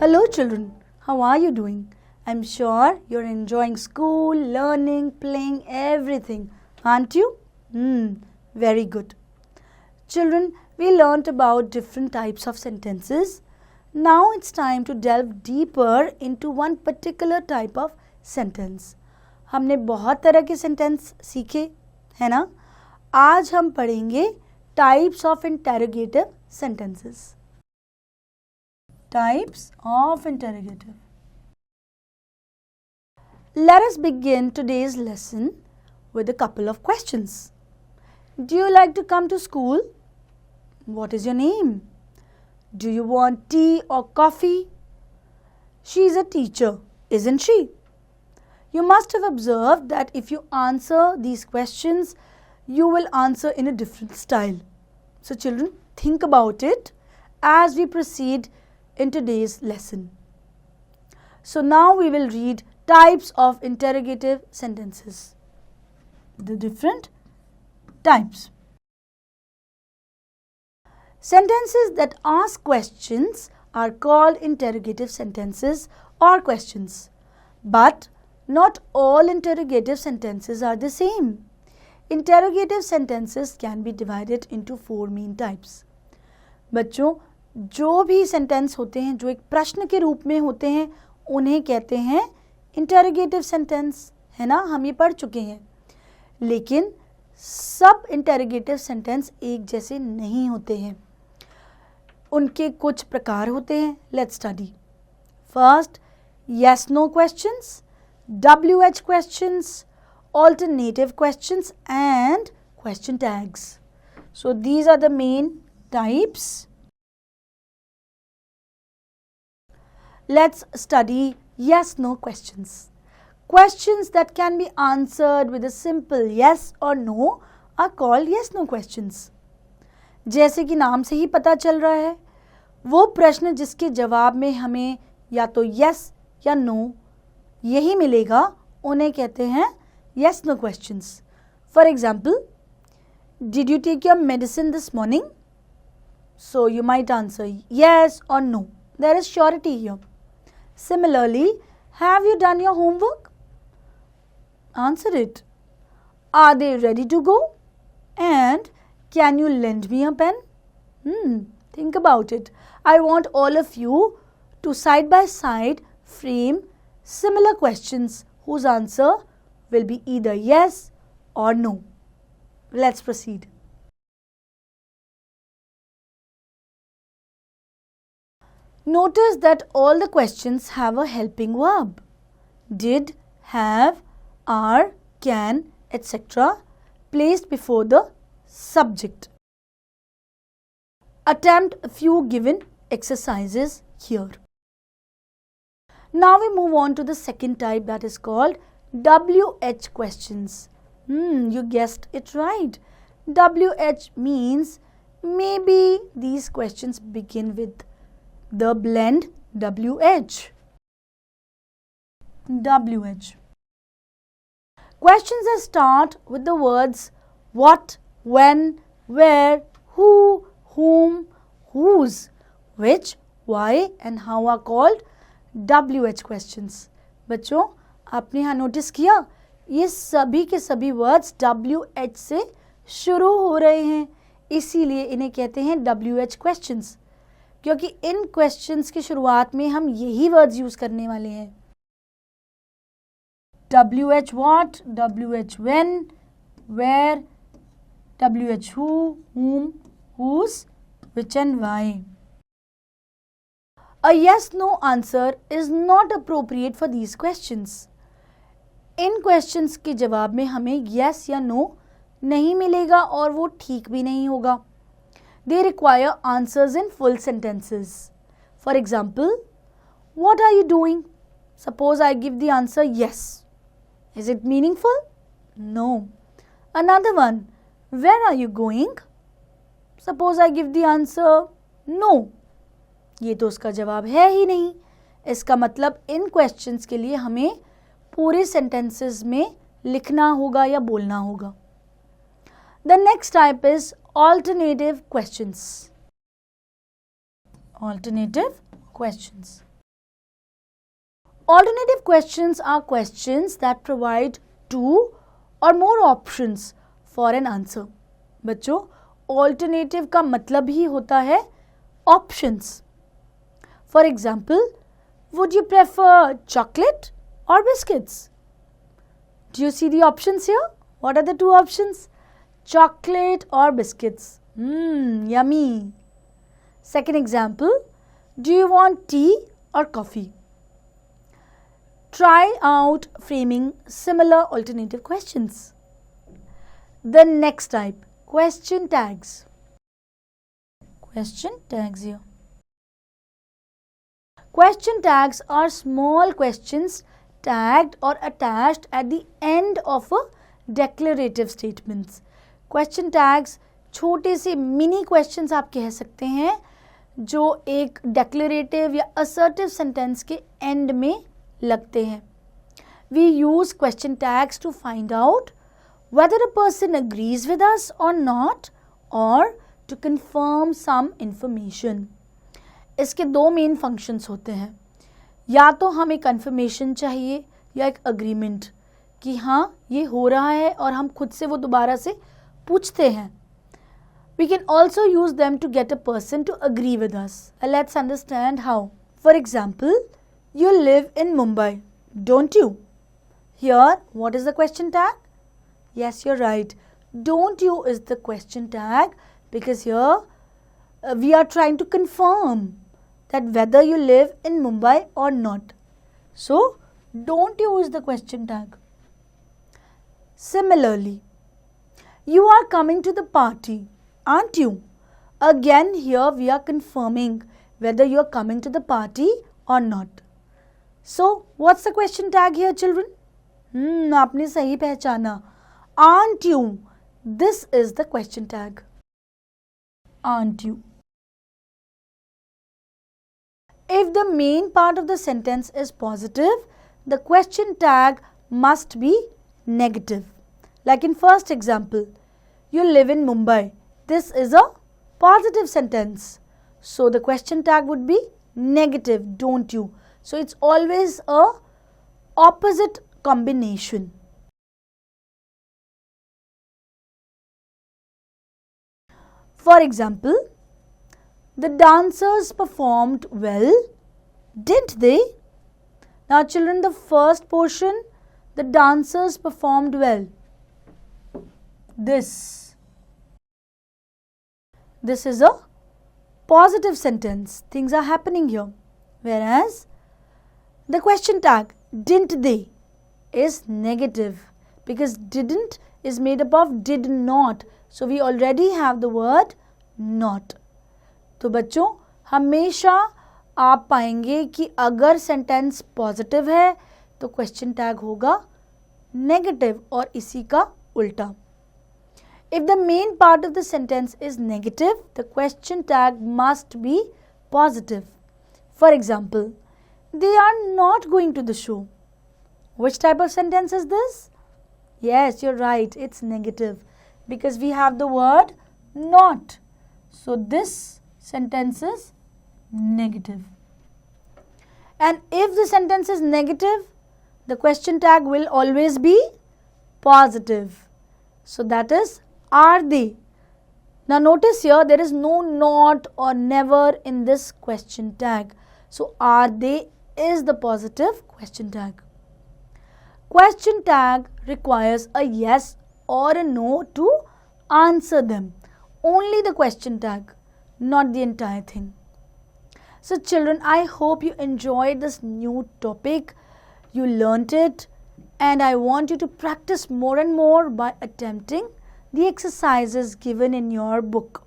Hello children, how are you doing? I'm sure you're enjoying school, learning, playing, everything, aren't you? Very good. Children, we learnt about different types of sentences. Now it's time to delve deeper into one particular type of sentence. हमने बहुत तरह के sentence सीखे, है ना? आज हम पढ़ेंगे types of interrogative sentences. Types of interrogative. Let us begin today's lesson with a couple of questions. Do you like to come to school? What is your name? Do you want tea or coffee? She is a teacher, isn't she? You must have observed that if you answer these questions, you will answer in a different style. So children, think about it as we proceed in today's lesson. So now we will read types of interrogative sentences. The different types. Sentences that ask questions are called interrogative sentences or questions. But not all interrogative sentences are the same. Interrogative sentences can be divided into four main types. बच्चों, जो भी sentence होते हैं जो एक प्रश्न के रूप में होते हैं उन्हें कहते हैं इंटरोगेटिव सेंटेंस, है ना? हम ये पढ़ चुके हैं. लेकिन सब इंटरोगेटिव सेंटेंस एक जैसे नहीं होते हैं. उनके कुछ प्रकार होते हैं. Let's study. First, yes no questions, WH questions, alternative questions and question tags. So these are the main types. Let's study yes no questions. Questions that can be answered with a simple yes or no are called yes no questions. जैसे कि नाम से ही पता चल रहा है, वो प्रश्न जिसके जवाब में हमें या तो yes या no यही मिलेगा उन्हें कहते हैं yes no questions. For example, did you take your medicine this morning? So you might answer yes or no. There is surety here. Similarly, have you done your homework? Answer it. Are they ready to go? And can you lend me a pen? Think about it. I want all of you to side by side frame similar questions whose answer will be either yes or no. Let's proceed. Notice that all the questions have a helping verb. Did, have, are, can, etc. placed before the subject. Attempt a few given exercises here. Now we move on to the second type, that is called WH questions. You guessed it right. WH means maybe these questions begin with the blend WH. WH. Questions that start with the words what, when, where, who, whom, whose, which, why and how are called WH questions. बच्चों, आपने यहाँ notice किया ये सभी के सभी words WH से शुरू हो रहे हैं, इसीलिए इन्हें कहते हैं WH questions. क्योंकि इन क्वेश्चंस की शुरुआत में हम यही वर्ड्स यूज करने वाले हैं. WH what, WH when, where, WH who, whom, whose, which and why. A yes no answer is not appropriate for these questions. In questions के जवाब में हमें yes या no नहीं मिलेगा और वो ठीक भी नहीं होगा. They require answers in full sentences. For example, what are you doing? Suppose I give the answer yes. Is it meaningful? No. Another one, where are you going? Suppose I give the answer no. ये तो उसका जवाब है ही नहीं. इसका मतलब इन questions के लिए हमें पूरे सेंटेंसेस में लिखना होगा या बोलना होगा. The next type is alternative questions. Alternative questions. Alternative questions are questions that provide two or more options for an answer. बच्चों, alternative का मतलब ही होता है options. For example, would you prefer chocolate or biscuits? Do you see the options here? What are the two options? Chocolate or biscuits? Yummy. Second example, do you want tea or coffee? Try out framing similar alternative questions. The next type, question tags. Question tags here. Question tags are small questions tagged or attached at the end of a declarative statements. Question tags छोटे से mini questions आप कह सकते हैं जो एक declarative या assertive sentence के एंड में लगते हैं. We use question tags to find out whether a person agrees with us or not or to confirm some information. इसके दो मेन फंक्शंस होते हैं. या तो हमें कंफर्मेशन चाहिए या एक अग्रीमेंट कि हाँ ये हो रहा है और हम खुद से वो दोबारा से पूछते हैं. We can also use them to get a person to agree with us. Let's understand how. For example, you live in Mumbai, don't you? Here, what is the question tag? Yes, you're right. Don't you is the question tag because here we are trying to confirm that whether you live in Mumbai or not. So, don't you is the question tag. Similarly, you are coming to the party, aren't you? Again, here we are confirming whether you are coming to the party or not. So, what's the question tag here, children? आपने सही पहचाना. Aren't you? This is the question tag. Aren't you? If the main part of the sentence is positive, the question tag must be negative. Like in first example, you live in Mumbai. This is a positive sentence. So the question tag would be negative, don't you? So it's always a opposite combination. For example, the dancers performed well, didn't they? Now children, the first portion, the dancers performed well. This is a positive sentence. Things are happening here. Whereas the question tag, didn't they, is negative because didn't is made up of did not. So we already have the word not. तो बच्चों हमेशा आप पाएंगे कि अगर sentence positive है तो question tag होगा नेगेटिव और इसी का उल्टा. If the main part of the sentence is negative, the question tag must be positive. For example, they are not going to the show. Which type of sentence is this? Yes, you're right, it's negative because we have the word not. So this sentence is negative. And if the sentence is negative, the question tag will always be positive. So that is, are they? Now notice here there is no not or never in this question tag. So are they is the positive question tag. Question tag requires a yes or a no to answer them. Only the question tag, not the entire thing. So children, I hope you enjoyed this new topic. You learnt it and I want you to practice more and more by attempting the exercises given in your book.